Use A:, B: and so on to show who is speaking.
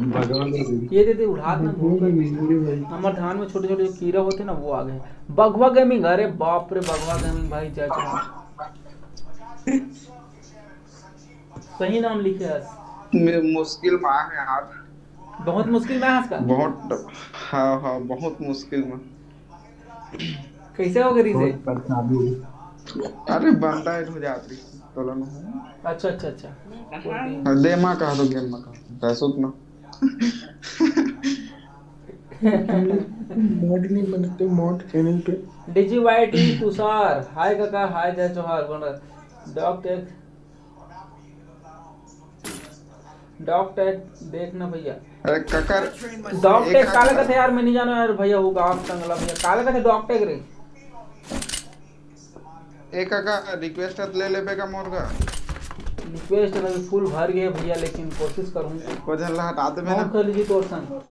A: भगवान ने
B: ये दे उड़ा ना भूख कर।
A: भाई।
B: हमारे धान में छोटे छोटे जो कीड़ा होते ना वो आ गए। बगवा गेमिंग, अरे बाप रे, बगवा गेमिंग भाई जय चौहान। सही नाम लिखे है।
C: मुश्किल में है यार।
B: बहुत मुश्किल में है इसका।
C: बहुत। हाँ हाँ, बहुत मुश्किल में।
B: कैसे हो गई से।
A: बहुत परेशानी है।
C: अरे बंदा ऐड हो जाती तोलन हो।
B: अच्छा अच्छा अच्छा।
C: दे माँ कहा दो गेम में कहा पैसों ना।
A: तुम लोग मॉड नहीं बनाते मॉड चैनल पे?
B: डीजी वाई टी तुषार, हाय काका, हाय जय चौहान बोल रहा। डॉग टैग, डॉग टैग देखना भैया।
C: अरे ककर
B: डॉग
C: एक
B: टैग काले का थे यार, मैं नहीं जाना यार भैया, होगा आप तंगला भैया, काले का थे डॉग टैग रे।
C: एक का रिक्वेस्ट ले ले बेगा मोरगा।
B: रिक्वेस्ट अभी फुल भर गए भैया, लेकिन कोशिश करूंगा।
C: को हटा दे
B: नोट कर लीजिए तो संग।